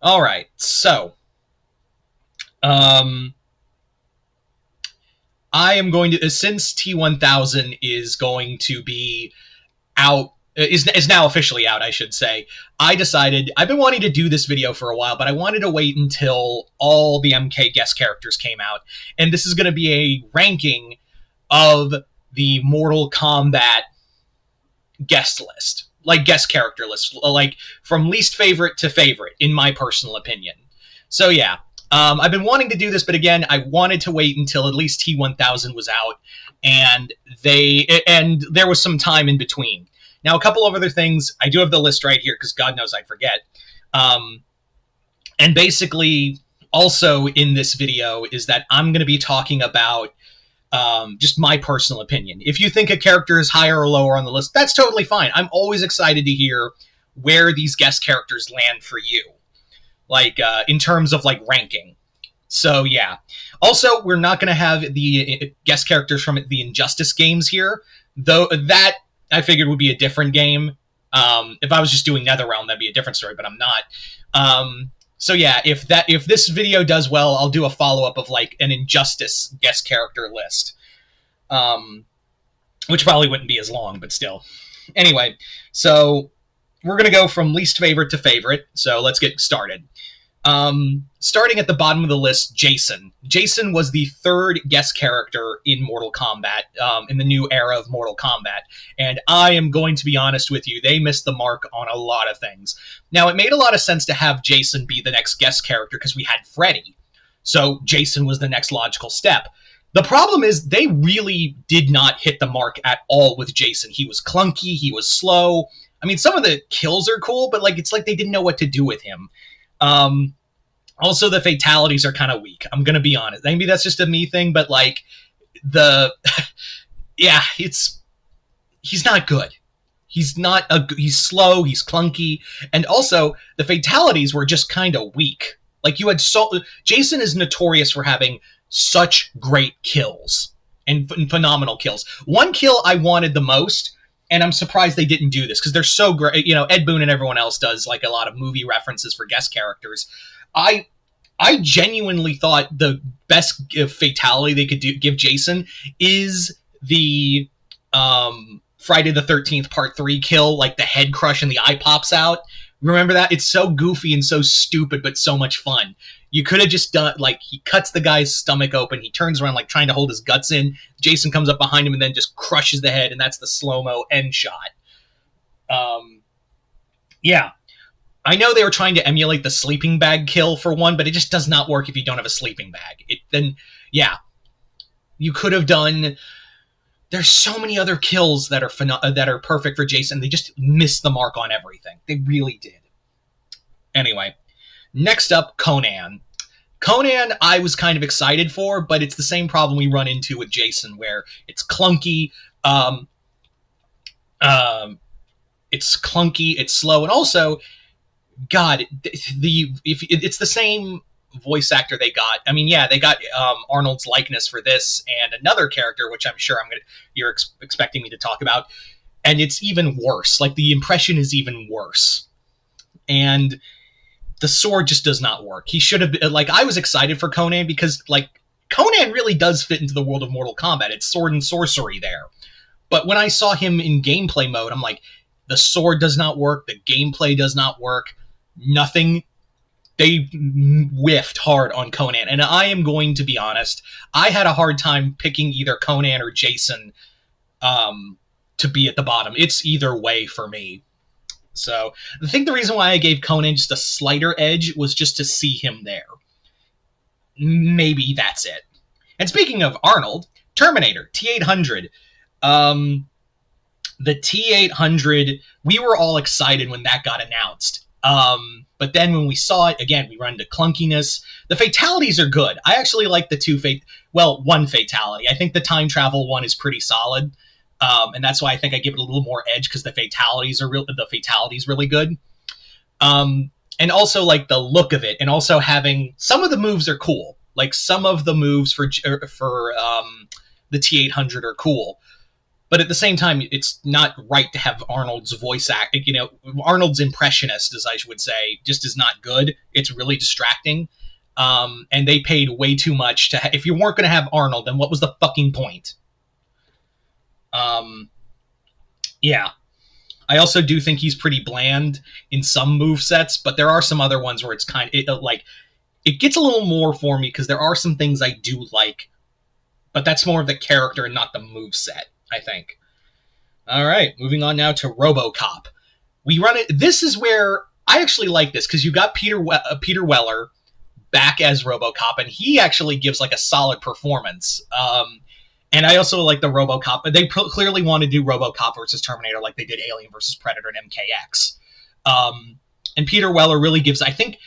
All right, so um, I am going to, since T1000 is going to be out, is now officially out, I should say. I decided I've been wanting to do this video for a while, but I wanted to wait until all the MK guest characters came out, and this is going to be a ranking of the Mortal Kombat guest list, like guest character list, like from least favorite to favorite, in my personal opinion. So yeah, I've been wanting to do this, but again, I wanted to wait until at least T1000 was out, and there was some time in between. Now, a couple of other things. I do have the list right here because God knows I forget. And basically, also in this video is that I'm going to be talking about just my personal opinion. If you think a character is higher or lower on the list, that's totally fine. I'm always excited to hear where these guest characters land for you, like in terms of like ranking. So yeah. Also, we're not going to have the guest characters from the Injustice games here, though that I figured would be a different game. If I was just doing NetherRealm, that'd be a different story, but I'm not. So yeah, if this video does well, I'll do a follow-up of like an Injustice guest character list, which probably wouldn't be as long, but still. Anyway, so we're going to go from least favorite to favorite, so let's get started. Starting at the bottom of the list, Jason. Jason was the third guest character in Mortal Kombat, in the new era of Mortal Kombat, and I am going to be honest with you, they missed the mark on a lot of things. Now, it made a lot of sense to have Jason be the next guest character because we had Freddy, so Jason was the next logical step. The problem is they really did not hit the mark at all with Jason. He was clunky, he was slow. I mean, some of the kills are cool, but like it's like they didn't know what to do with him. Also, the fatalities are kind of weak. I'm going to be honest. Maybe that's just a me thing, but like yeah, he's not good. He's slow, he's clunky, and also the fatalities were just kind of weak. Like Jason is notorious for having such great kills and phenomenal kills. One kill I wanted the most, and I'm surprised they didn't do this because they're so great. You know, Ed Boon and everyone else does like a lot of movie references for guest characters. I genuinely thought the best fatality they could give Jason is the Friday the 13th Part 3 kill, like the head crush and the eye pops out. Remember that? It's so goofy and so stupid, but so much fun. You could have just done, like, he cuts the guy's stomach open, he turns around, like, trying to hold his guts in, Jason comes up behind him and then just crushes the head, and that's the slow-mo end shot. Yeah. I know they were trying to emulate the sleeping bag kill for one, but it just does not work if you don't have a sleeping bag. Yeah. You could have done... There's so many other kills that are perfect for Jason. They just missed the mark on everything. They really did. Anyway, next up, Conan. Conan I was kind of excited for, but it's the same problem we run into with Jason, where it's clunky, it's slow, and also, God, it's the same voice actor they got. I mean, yeah, they got Arnold's likeness for this and another character, which I'm sure you're expecting me to talk about, and it's even worse. Like, the impression is even worse. And the sword just does not work. He should have been, like, I was excited for Conan because, like, Conan really does fit into the world of Mortal Kombat. It's sword and sorcery there. But when I saw him in gameplay mode, I'm like, the sword does not work, the gameplay does not work, nothing. They whiffed hard on Conan, and I am going to be honest, I had a hard time picking either Conan or Jason to be at the bottom. It's either way for me. So I think the reason why I gave Conan just a slighter edge was just to see him there. Maybe that's it. And speaking of Arnold, Terminator, T-800. The T-800, we were all excited when that got announced. But then when we saw it, again, we run into clunkiness. The fatalities are good. I actually like the one fatality. I think the time travel one is pretty solid. And that's why I think I give it a little more edge, because the fatalities really good. And also like the look of it, and also having some of the moves are cool. Like some of the moves for the T-800 are cool. But at the same time, it's not right to have Arnold's voice act. Arnold's impressionist, as I would say, just is not good. It's really distracting. And they paid way too much to. If you weren't going to have Arnold, then what was the fucking point? Yeah. I also do think he's pretty bland in some move sets, but there are some other ones where it's it gets a little more for me because there are some things I do like, but that's more of the character and not the move set, I think. All right, moving on now to RoboCop. We run it. This is where I actually like this because you got Peter Weller back as RoboCop, and he actually gives like a solid performance. And I also like the RoboCop. They clearly want to do RoboCop versus Terminator like they did Alien versus Predator and MKX. And Peter Weller really gives, I think,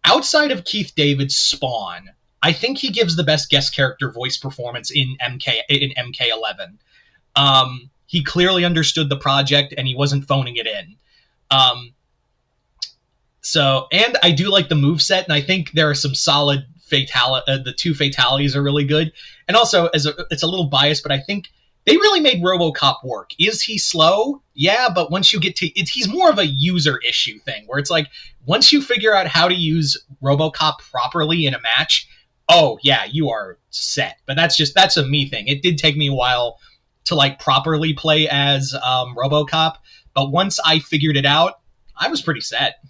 outside of Keith David's Spawn, I think he gives the best guest character voice performance in MK11. He clearly understood the project and he wasn't phoning it in. And I do like the moveset, and I think there are some solid the two fatalities are really good. And also, it's a little biased, but I think they really made RoboCop work. Is he slow? Yeah, but once you get to he's more of a user issue thing, where it's like, once you figure out how to use RoboCop properly in a match, oh yeah, you are set. But that's a me thing. It did take me a while to like properly play as RoboCop, but once I figured it out, I was pretty set.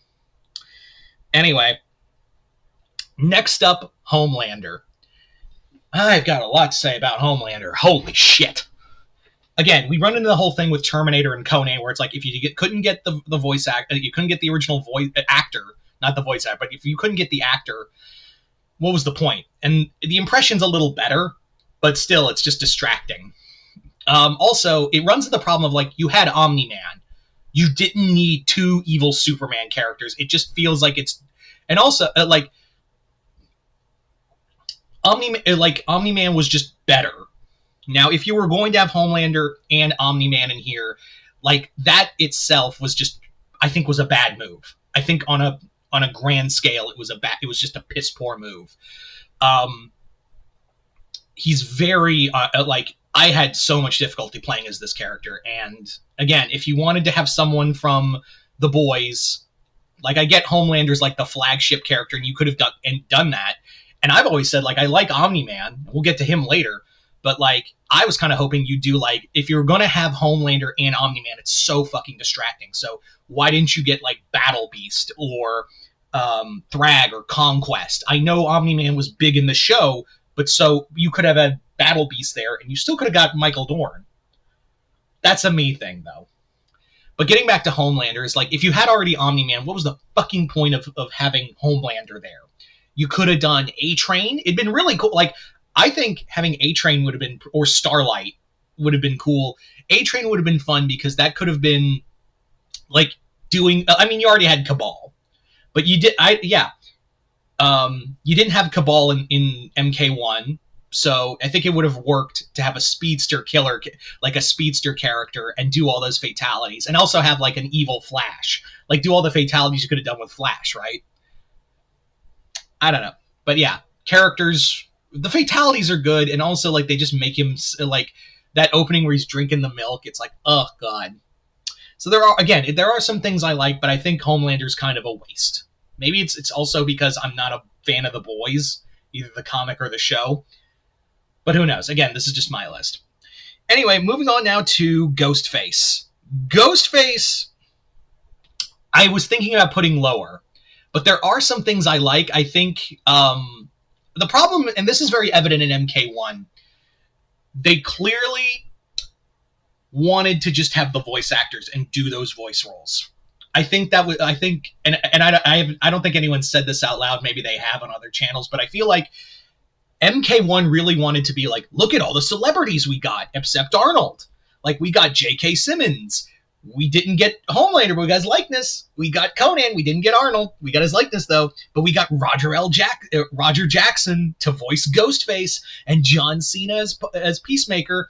Anyway, next up, Homelander. I've got a lot to say about Homelander. Holy shit. Again, we run into the whole thing with Terminator and Conan, where it's like, if you couldn't get the voice actor, you couldn't get the original voice actor, not the voice actor, but if you couldn't get the actor, what was the point? And the impression's a little better, but still, it's just distracting. Also, it runs into the problem of, like, you had Omni-Man. You didn't need two evil Superman characters. It just feels like it's... And also, Omni-Man was just better. Now, if you were going to have Homelander and Omni-Man in here, like, that itself was just, I think, was a bad move. I think on a grand scale, it was just a piss poor move. He's very, I had so much difficulty playing as this character, and again, if you wanted to have someone from The Boys, like, I get Homelander's like the flagship character, and you could have done that. And I've always said, like, I like Omni-Man. We'll get to him later. But, like, I was kind of hoping you'd do, like, if you're going to have Homelander and Omni-Man, it's so fucking distracting. So why didn't you get, like, Battle Beast or Thrag or Conquest? I know Omni-Man was big in the show, but so you could have had Battle Beast there, and you still could have got Michael Dorn. That's a me thing, though. But getting back to Homelander is, like, if you had already Omni-Man, what was the fucking point of having Homelander there? You could have done A-Train. It'd been really cool. Like, I think having A-Train would have been, or Starlight would have been cool. A-Train would have been fun because that could have been, like, you already had Cabal. But you didn't have Cabal in MK1, so I think it would have worked to have a speedster killer, like a speedster character, and do all those fatalities, and also have, like, an evil Flash. Like, do all the fatalities you could have done with Flash, right? I don't know. But yeah, characters, the fatalities are good, and also, like, they just make him, like, that opening where he's drinking the milk, it's like, oh, God. So there are some things I like, but I think Homelander's kind of a waste. Maybe it's also because I'm not a fan of The Boys, either the comic or the show. But who knows? Again, this is just my list. Anyway, moving on now to Ghostface. Ghostface, I was thinking about putting lower, but there are some things I like. I think the problem, and this is very evident in MK1, they clearly wanted to just have the voice actors and do those voice roles. I don't think anyone said this out loud. Maybe they have on other channels, but I feel like MK1 really wanted to be like, look at all the celebrities we got, except Arnold. Like, we got J.K. Simmons. We didn't get Homelander, but we got his likeness. We got Conan. We didn't get Arnold. We got his likeness, though. But we got Roger Jackson to voice Ghostface and John Cena as Peacemaker.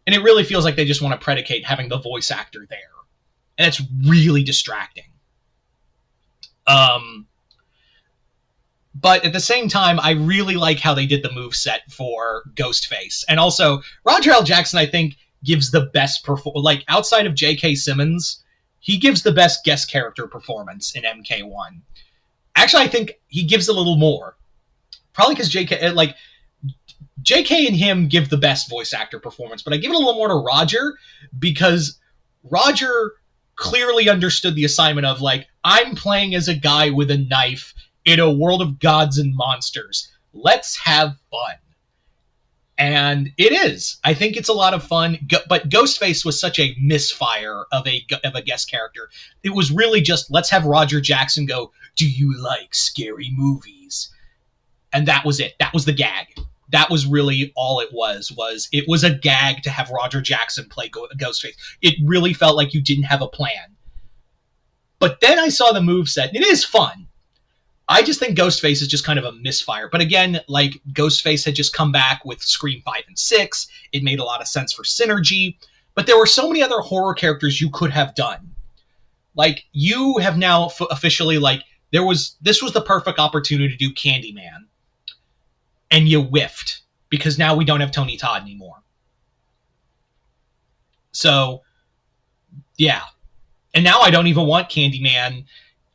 And it really feels like they just want to predicate having the voice actor there. And it's really distracting. But at the same time, I really like how they did the moveset for Ghostface. And also, Roger L. Jackson, I think, gives the best like outside of J.K. Simmons, he gives the best guest character performance in MK1. Actually, I think he gives a little more. Probably because J.K. and him give the best voice actor performance, but I give it a little more to Roger because Roger clearly understood the assignment of, like, I'm playing as a guy with a knife in a world of gods and monsters. Let's have fun. And it is. I think it's a lot of fun, but Ghostface was such a misfire of a guest character. It was really just, let's have Roger Jackson go, do you like scary movies? And that was it. That was the gag. That was really all it was it was a gag to have Roger Jackson play Ghostface. It really felt like you didn't have a plan. But then I saw the moveset, and it is fun. I just think Ghostface is just kind of a misfire. But again, like, Ghostface had just come back with Scream 5 and 6. It made a lot of sense for synergy. But there were so many other horror characters you could have done. Like, you have now officially, like, this was the perfect opportunity to do Candyman. And you whiffed. Because now we don't have Tony Todd anymore. So, yeah. And now I don't even want Candyman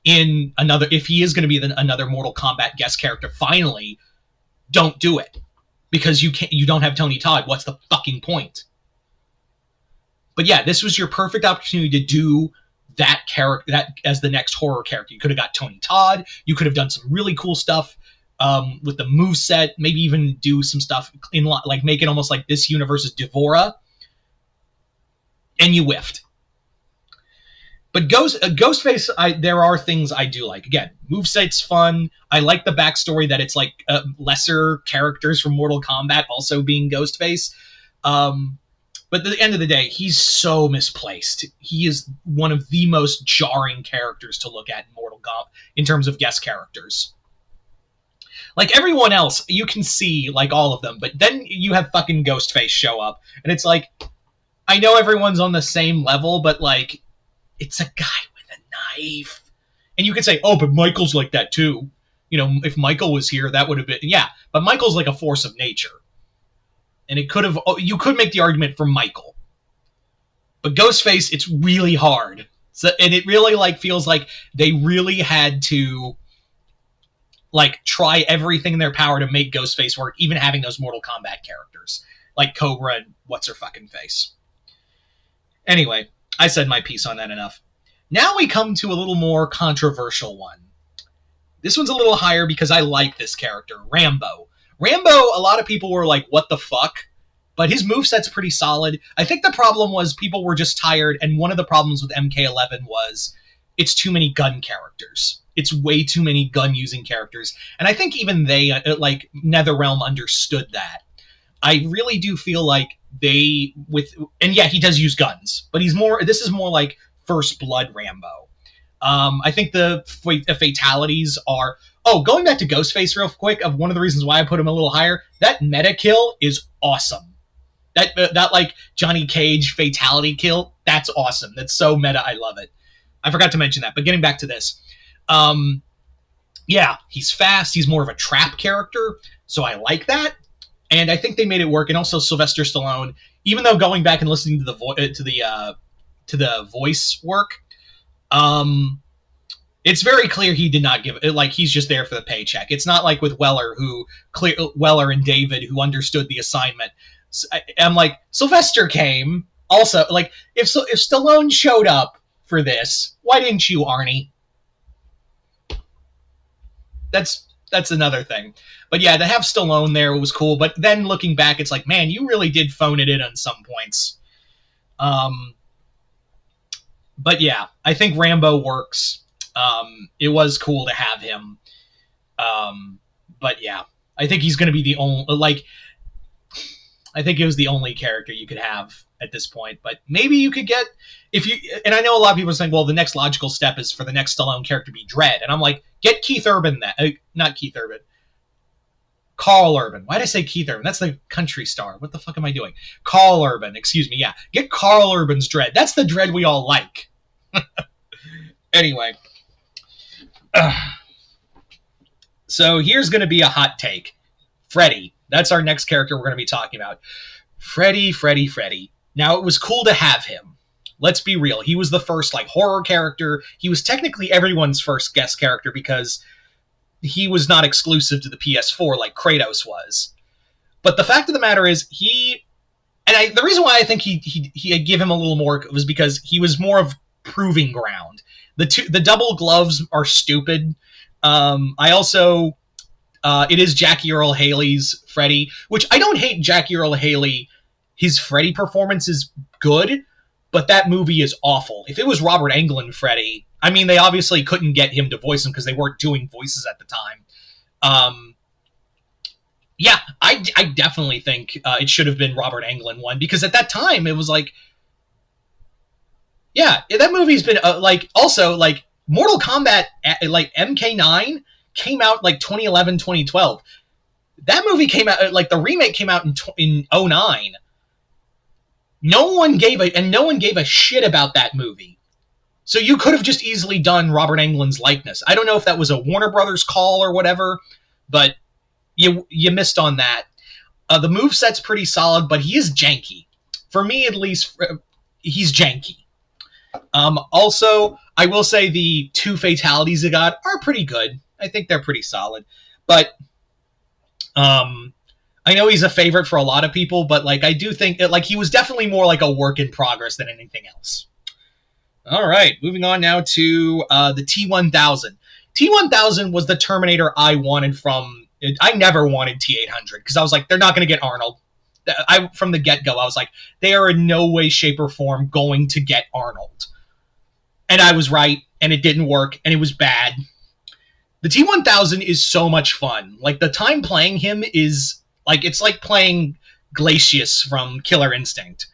in another, if he is going to be another Mortal Kombat guest character, finally, don't do it. Because you don't have Tony Todd. What's the fucking point? But yeah, this was your perfect opportunity to do that character, that as the next horror character. You could have got Tony Todd. You could have done some really cool stuff with the moveset. Maybe even do some stuff in, like, make it almost like this universe's Devora. And you whiffed. But Ghostface, there are things I do like. Again, moveset's fun. I like the backstory that it's like lesser characters from Mortal Kombat also being Ghostface. But at the end of the day, he's so misplaced. He is one of the most jarring characters to look at in Mortal Kombat in terms of guest characters. Like, everyone else, you can see, like, all of them. But then you have fucking Ghostface show up. And it's like, I know everyone's on the same level, but, like, it's a guy with a knife. And you could say, oh, but Michael's like that too. You know, if Michael was here, that would have been... Yeah, but Michael's like a force of nature. And it could have... You could make the argument for Michael. But Ghostface, it's really hard. So, and it really, like, feels like they really had to, like, try everything in their power to make Ghostface work, even having those Mortal Kombat characters. Like Cobra and What's-Her-Fucking-Face. Anyway... I said my piece on that enough. Now we come to a little more controversial one. This one's a little higher because I like this character, Rambo. Rambo, a lot of people were like, what the fuck? But his moveset's pretty solid. I think the problem was people were just tired, and one of the problems with MK11 was it's too many gun characters. It's way too many gun-using characters. And I think even they, like, NetherRealm understood that. I really do feel like and yeah, he does use guns, but this is more like First Blood Rambo. I think the fatalities are, going back to Ghostface real quick, of one of the reasons why I put him a little higher, that meta kill is awesome. That like Johnny Cage fatality kill, that's awesome. That's so meta, I love it. I forgot to mention that, but getting back to this. Yeah, he's fast, he's more of a trap character, so I like that. And I think they made it work. And also Sylvester Stallone, even though going back and listening to the voice work, it's very clear he did not give it. Like, he's just there for the paycheck. It's not like with Weller and David, who understood the assignment. I'm like, Sylvester came. Also, like, if Stallone showed up for this, why didn't you, Arnie? That's another thing. But yeah, to have Stallone there was cool. But then looking back, it's like, man, you really did phone it in on some points. But yeah, I think Rambo works. It was cool to have him. But yeah, I think he's going to be the only, like, I think it was the only character you could have at this point. But maybe you could get, and I know a lot of people are saying, well, the next logical step is for the next Stallone character to be Dredd. And I'm like, get Keith Urban not Keith Urban. Carl Urban. Why did I say Keith Urban? That's the country star. What the fuck am I doing? Carl Urban. Excuse me. Yeah. Get Carl Urban's Dredd. That's the Dredd we all like. Anyway. So here's going to be a hot take. Freddy. That's our next character we're going to be talking about. Freddy. Now, it was cool to have him. Let's be real. He was the first like horror character. He was technically everyone's first guest character because he was not exclusive to the PS4 like Kratos was. But the fact of the matter is, the reason why I think he give him a little more was because he was more of proving ground. The double gloves are stupid. I also it is Jackie Earle Haley's Freddy, which I don't hate Jackie Earle Haley. His Freddy performance is good, but that movie is awful. If it was Robert Englund Freddy, I mean, they obviously couldn't get him to voice him because they weren't doing voices at the time. Yeah, I definitely think it should have been Robert Englund one, because at that time it was like, yeah, that movie's been also like Mortal Kombat, like MK9 came out like 2011, 2012. That movie came out like the remake came out in 2009. No one gave a shit about that movie. So you could have just easily done Robert Englund's likeness. I don't know if that was a Warner Brothers call or whatever, but you missed on that. The moveset's pretty solid, but he is janky. For me, at least, he's janky. Also, I will say the 2 fatalities he got are pretty good. I think they're pretty solid. But I know he's a favorite for a lot of people, but like I do think that like he was definitely more like a work in progress than anything else. All right, moving on now to the T-1000. T-1000 was the Terminator I wanted from. I never wanted T-800 because I was like, they're not going to get Arnold. From the get-go, I was like, they are in no way, shape, or form going to get Arnold. And I was right, and it didn't work, and it was bad. The T-1000 is so much fun. Like, the time playing him is, like, it's like playing Glacius from Killer Instinct.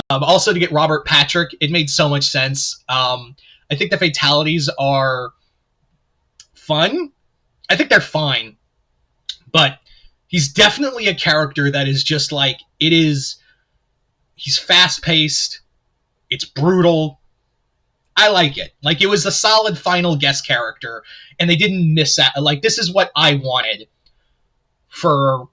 Also, to get Robert Patrick, it made so much sense. I think the fatalities are fun. I think they're fine. But he's definitely a character that is just like, he's fast-paced, it's brutal. I like it. Like, it was a solid final guest character, and they didn't miss that. Like, this is what I wanted for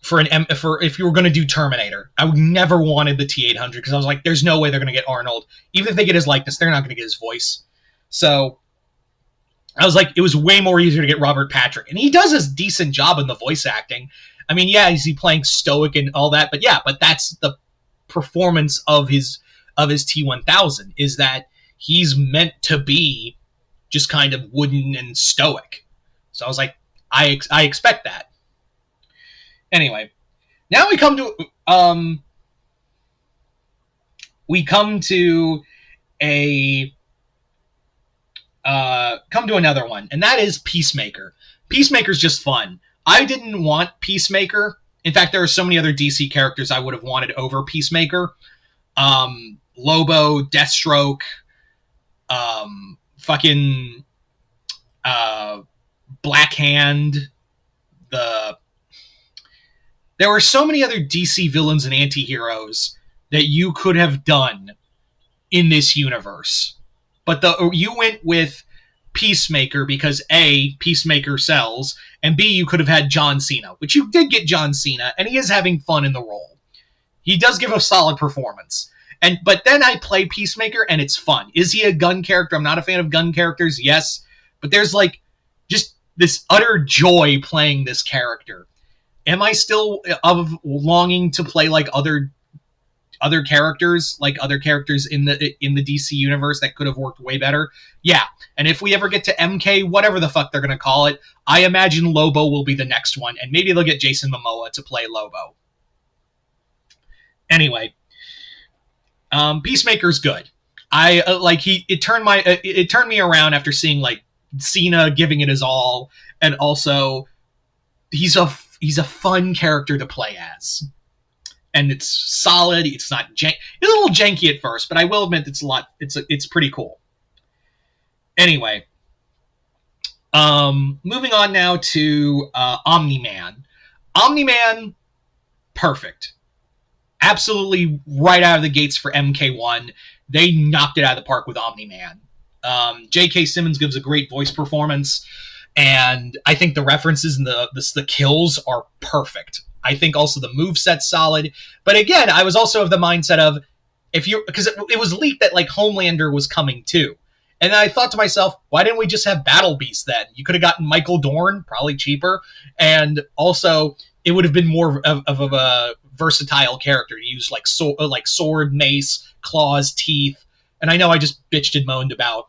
if you were going to do Terminator. I would never wanted the T-800, because I was like, there's no way they're going to get Arnold. Even if they get his likeness, they're not going to get his voice. So I was like, it was way more easier to get Robert Patrick. And he does a decent job in the voice acting. I mean, yeah, is he playing stoic and all that? But yeah, but that's the performance of his T-1000, is that he's meant to be just kind of wooden and stoic. So I was like, I expect that. Anyway, now we come to another one, and that is Peacemaker. Peacemaker's just fun. I didn't want Peacemaker. In fact, there are so many other DC characters I would have wanted over Peacemaker. Lobo, Deathstroke, Black Hand. There were so many other DC villains and anti-heroes that you could have done in this universe. But you went with Peacemaker because A, Peacemaker sells, and B, you could have had John Cena, which you did get John Cena, and he is having fun in the role. He does give a solid performance. But then I play Peacemaker, and it's fun. Is he a gun character? I'm not a fan of gun characters, yes. But there's like just this utter joy playing this character. Am I still of longing to play like other characters, in the DC universe that could have worked way better? Yeah. And if we ever get to MK, whatever the fuck they're going to call it, I imagine Lobo will be the next one, and maybe they'll get Jason Momoa to play Lobo. Anyway, Peacemaker's good. It turned me around after seeing like Cena giving it his all, and also he's a fun character to play as. And it's solid. It's not it's a little janky at first, but I will admit it's pretty cool. Anyway, moving on now to Omni-Man. Omni-Man, perfect. Absolutely right out of the gates for MK1. They knocked it out of the park with Omni-Man. J.K. Simmons gives a great voice performance, and I think the references and the kills are perfect. I think also the moveset's solid. But again, I was also of the mindset of, because it was leaked that like Homelander was coming too. And I thought to myself, why didn't we just have Battle Beast then? You could have gotten Michael Dorn, probably cheaper, and also it would have been more of a versatile character to use, like sword, mace, claws, teeth. And I know I just bitched and moaned about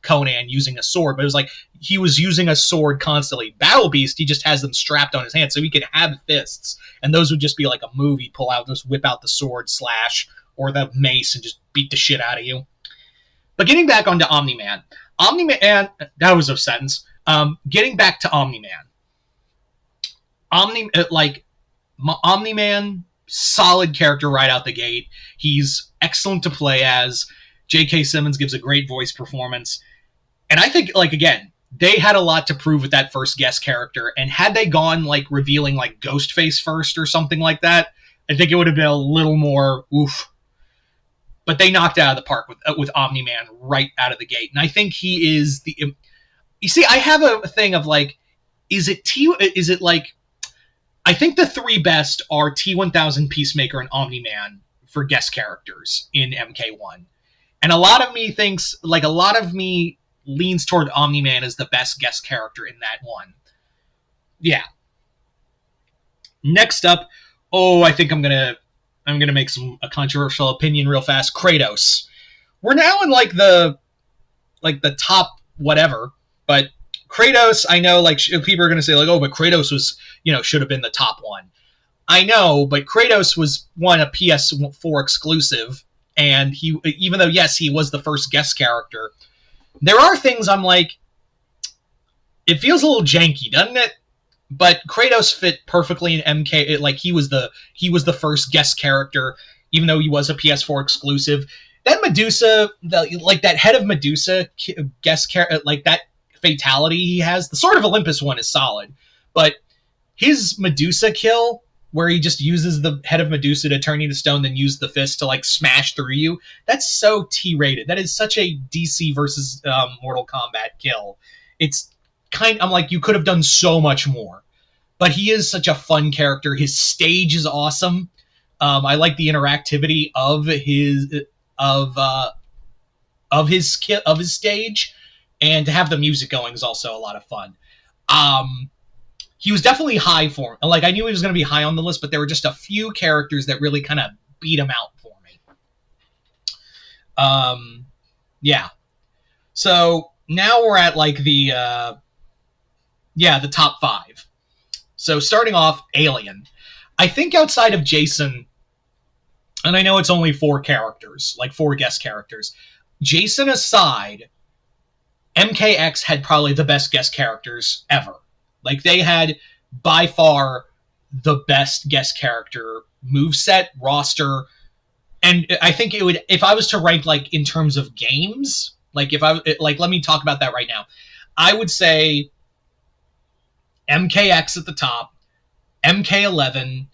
Conan using a sword, but it was like he was using a sword constantly. Battle Beast, he just has them strapped on his hands, so he could have fists, and those would just be like a move. He'd pull out, just whip out the sword, slash, or the mace, and just beat the shit out of you. But getting back onto Omni-Man, that was a sentence. Getting back to Omni-Man, Omni-Man, solid character right out the gate. He's excellent to play as. J.K. Simmons gives a great voice performance. And I think, like, again, they had a lot to prove with that first guest character. And had they gone, like, revealing, like, Ghostface first or something like that, I think it would have been a little more oof. But they knocked it out of the park with Omni-Man right out of the gate. And I think he is the... You see, I have a thing of, like, is it like... I think the three best are T-1000, Peacemaker, and Omni-Man for guest characters in MK1. And a lot of me leans toward Omni-Man as the best guest character in that one. Yeah. Next up, I think I'm gonna make a controversial opinion real fast. Kratos. We're now in like the top whatever, but Kratos, I know like people are gonna say like, oh, but Kratos was should have been the top one. I know, but Kratos was a PS4 exclusive. And he, even though, yes, he was the first guest character, there are things I'm like, it feels a little janky, doesn't it? But Kratos fit perfectly in MK. Like he was the first guest character, even though he was a PS4 exclusive. That Medusa, that head of Medusa guest character, like that fatality he has, the Sword of Olympus one is solid, but his Medusa kill, where he just uses the head of Medusa to turn you to stone, then use the fist to like smash through you. That's so T-rated. That is such a DC versus Mortal Kombat kill. I'm like, you could have done so much more. But he is such a fun character. His stage is awesome. I like the interactivity of his stage, and to have the music going is also a lot of fun. He was definitely high for me. Like, I knew he was going to be high on the list, but there were just a few characters that really kind of beat him out for me. Yeah. So now we're at like the top 5. So starting off, Alien. I think outside of Jason, and I know it's only 4 characters, like 4 guest characters. Jason aside, MKX had probably the best guest characters ever. Like, they had, by far, the best guest character moveset, roster, and I think it would, if I was to rank, like, in terms of games, let me talk about that right now. I would say MKX at the top, MK11,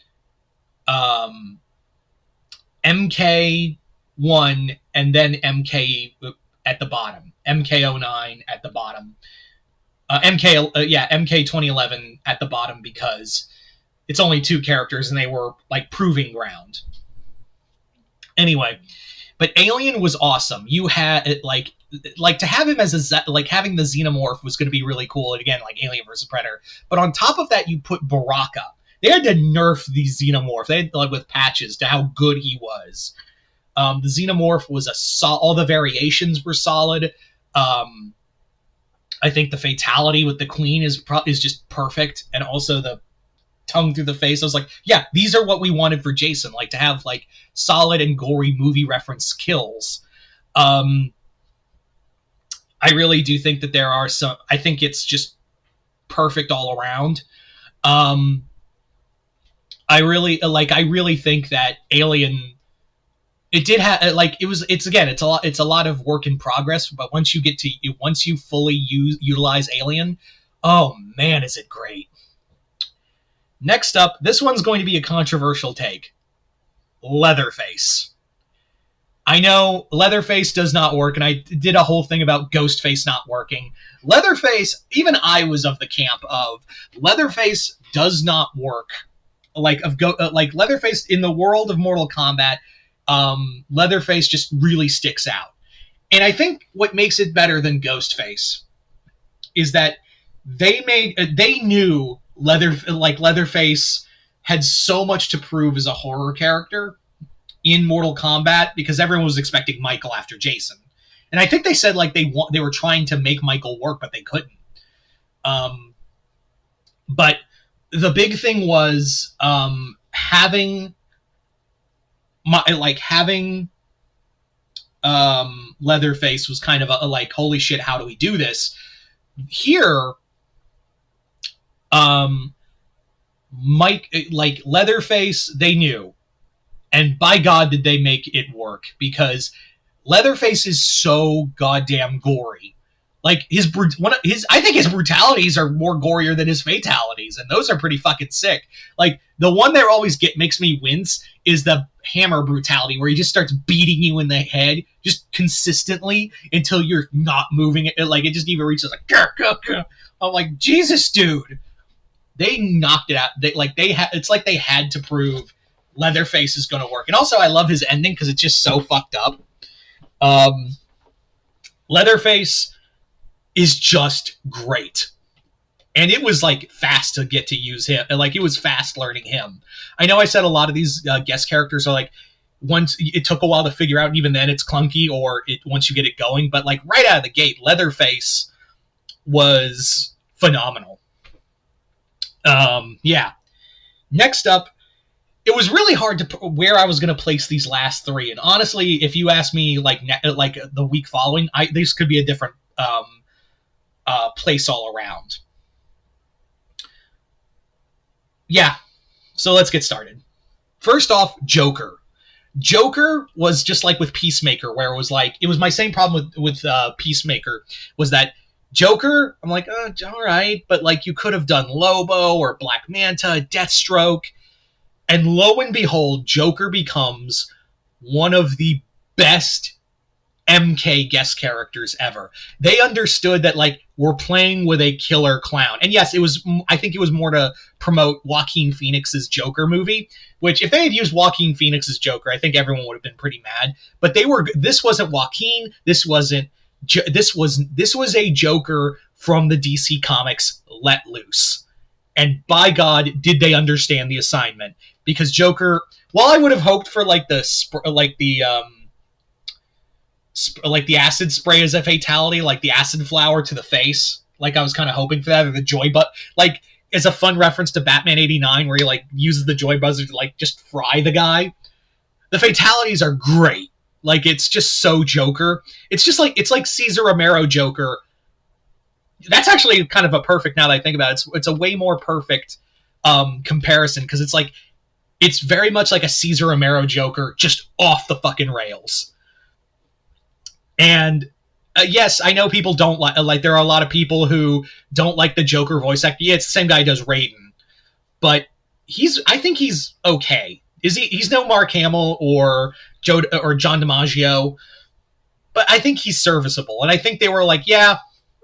MK1, and then MK at the bottom. MK09 at the bottom. MK 2011 at the bottom because it's only 2 characters and they were like proving ground. Anyway, but Alien was awesome. You had like to have him as having the xenomorph was going to be really cool. And again, like Alien vs Predator. But on top of that, you put Baraka. They had to nerf the xenomorph. They had with patches to how good he was. The xenomorph was all the variations were solid. I think the fatality with the Queen is just perfect, and also the tongue through the face. I was like, yeah, these are what we wanted for Jason, like to have like solid and gory movie reference kills. I really do think that there are some. I think it's just perfect all around. I really think that Alien. It did have it's a lot of work in progress, but once you fully utilize Alien, oh man, is it great. Next up, this one's going to be a controversial take. Leatherface. I know Leatherface does not work, and I did a whole thing about Ghostface not working. Leatherface, even I was of the camp of Leatherface does not work. like Leatherface in the world of Mortal Kombat. Leatherface just really sticks out, and I think what makes it better than Ghostface is that they knew Leatherface had so much to prove as a horror character in Mortal Kombat because everyone was expecting Michael after Jason, and I think they said like they were trying to make Michael work, but they couldn't. But the big thing was having Leatherface was kind of a like, holy shit, how do we do this? Here, Leatherface, they knew, and by God did they make it work, because Leatherface is so goddamn gory. Like I think his brutalities are more gorier than his fatalities, and those are pretty fucking sick. Like the one that always makes me wince is the hammer brutality, where he just starts beating you in the head just consistently until you're not moving it. Like it just even reaches like, gah, gah, gah. I'm like, Jesus, dude, they knocked it out. It's like they had to prove Leatherface is going to work. And also, I love his ending because it's just so fucked up. Leatherface is just great, and it was like fast to get to use him. Like it was fast learning him. I know I said a lot of these guest characters are like, once it took a while to figure out, and even then it's clunky, or once you get it going. But like right out of the gate, Leatherface was phenomenal. Yeah. Next up, it was really hard to where I was going to place these last three, and honestly, if you ask me like the week following, this could be a different place all around. Yeah, so let's get started. First off, Joker. Joker was just like with Peacemaker, where it was my same problem with Peacemaker, was that Joker, I'm like, oh, all right, but like you could have done Lobo or Black Manta, Deathstroke, and lo and behold, Joker becomes one of the best MK guest characters ever. They understood that like we're playing with a killer clown, and yes, I think it was more to promote Joaquin Phoenix's Joker movie. Which, if they had used Joaquin Phoenix's Joker, I think everyone would have been pretty mad. But this wasn't Joaquin. This was a Joker from the DC Comics let loose. And by God, did they understand the assignment? Because Joker, while I would have hoped for like the acid spray as a fatality, like the acid flower to the face, like I was kind of hoping for that, or the joy like as a fun reference to Batman 89, where he like uses the joy buzzer to like just fry the guy. The fatalities are great. Like it's just so Joker. It's like Cesar Romero Joker. That's actually kind of a perfect, now that I think about it. It's a way more perfect comparison, because it's very much like a Cesar Romero Joker, just off the fucking rails. And yes, I know people don't like. There are a lot of people who don't like the Joker voice actor. Yeah, it's the same guy who does Raiden, but I think he's okay. He's no Mark Hamill or John DiMaggio, but I think he's serviceable. And I think they were like, yeah,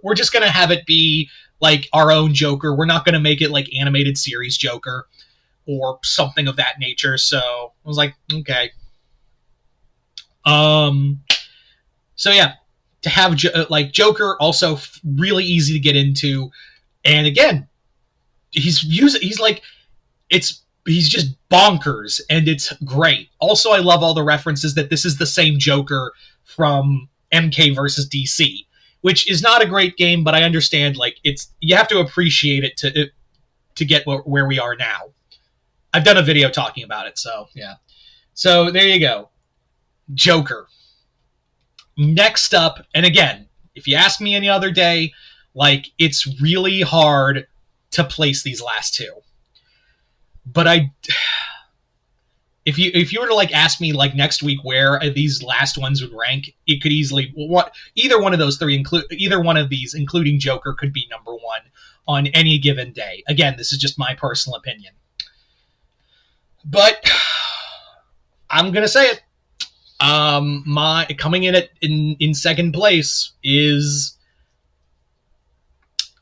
we're just gonna have it be like our own Joker. We're not gonna make it like animated series Joker or something of that nature. So I was like, okay. So yeah, to have Joker, also really easy to get into, and again, he's just bonkers, and it's great. Also, I love all the references that this is the same Joker from MK versus DC, which is not a great game, but I understand you have to appreciate it to get where we are now. I've done a video talking about it, so yeah. So there you go, Joker. Next up, and again, if you ask me any other day, it's really hard to place these last two. But if you were to ask me next week where these last ones would rank, it could easily either one of those three, either one of these, including Joker, could be number one on any given day. Again, this is just my personal opinion. But I'm gonna say it. My coming in second place is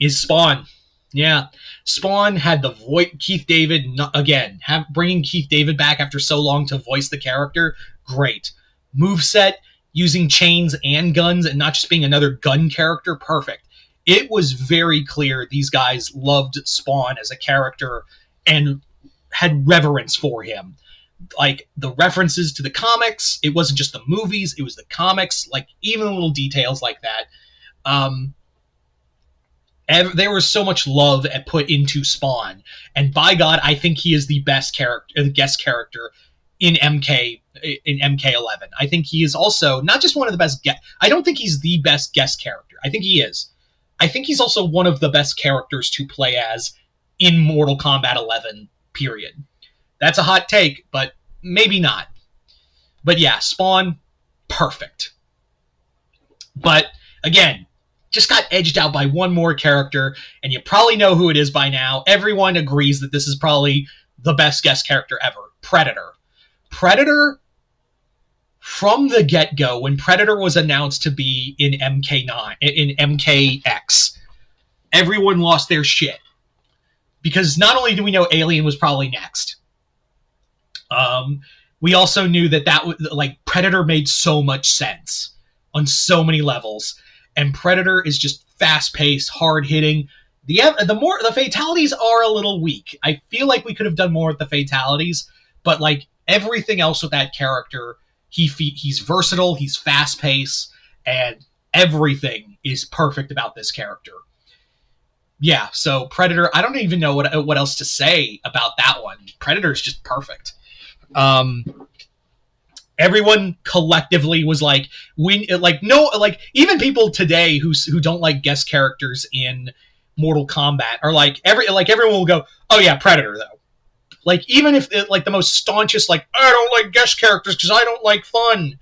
Spawn. Yeah, Spawn had the voice. Keith David again, bringing Keith David back after so long to voice the character. Great moveset, using chains and guns, and not just being another gun character. Perfect. It was very clear these guys loved Spawn as a character and had reverence for him. Like the references to the comics, it wasn't just the movies; it was the comics. Like even little details like that. Um, there was so much love put into Spawn, and by God, I think he is the best character, the guest character in MK11. I think he is also not just one of the best. I don't think he's the best guest character. I think he is. I think he's also one of the best characters to play as in Mortal Kombat 11. Period. That's a hot take, but maybe not. But yeah, Spawn, perfect. But again, just got edged out by one more character, and you probably know who it is by now. Everyone agrees that this is probably the best guest character ever, Predator. Predator, from the get-go, when Predator was announced to be in MKX, everyone lost their shit. Because not only do we know Alien was probably next, we also knew that Predator made so much sense on so many levels. And Predator is just fast-paced, hard-hitting. The fatalities are a little weak. I feel like we could have done more with the fatalities, but like everything else with that character, he's versatile, he's fast-paced, and everything is perfect about this character. Yeah, so Predator, I don't even know what else to say about that one. Predator's just perfect. Everyone collectively was like, even people today who don't like guest characters in Mortal Kombat are like, everyone will go, oh yeah, Predator though. Like even if the most staunchest, like, I don't like guest characters because I don't like fun,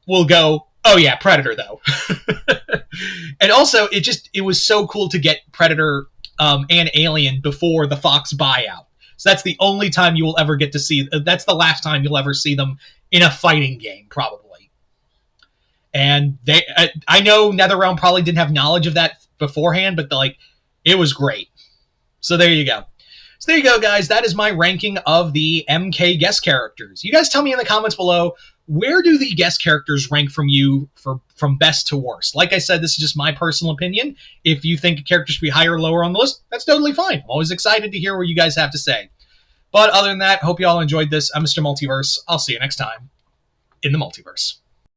will go, oh yeah, Predator though. And also it was so cool to get Predator and Alien before the Fox buyout. So that's the only time you will ever get to see. That's the last time you'll ever see them in a fighting game, probably. And I know NetherRealm probably didn't have knowledge of that beforehand, but it was great. So there you go. So there you go, guys. That is my ranking of the MK guest characters. You guys tell me in the comments below, where do the guest characters rank from you from best to worst? Like I said, this is just my personal opinion. If you think a character should be higher or lower on the list, that's totally fine. I'm always excited to hear what you guys have to say. But other than that, hope you all enjoyed this. I'm Mr. Multiverse. I'll see you next time in the Multiverse.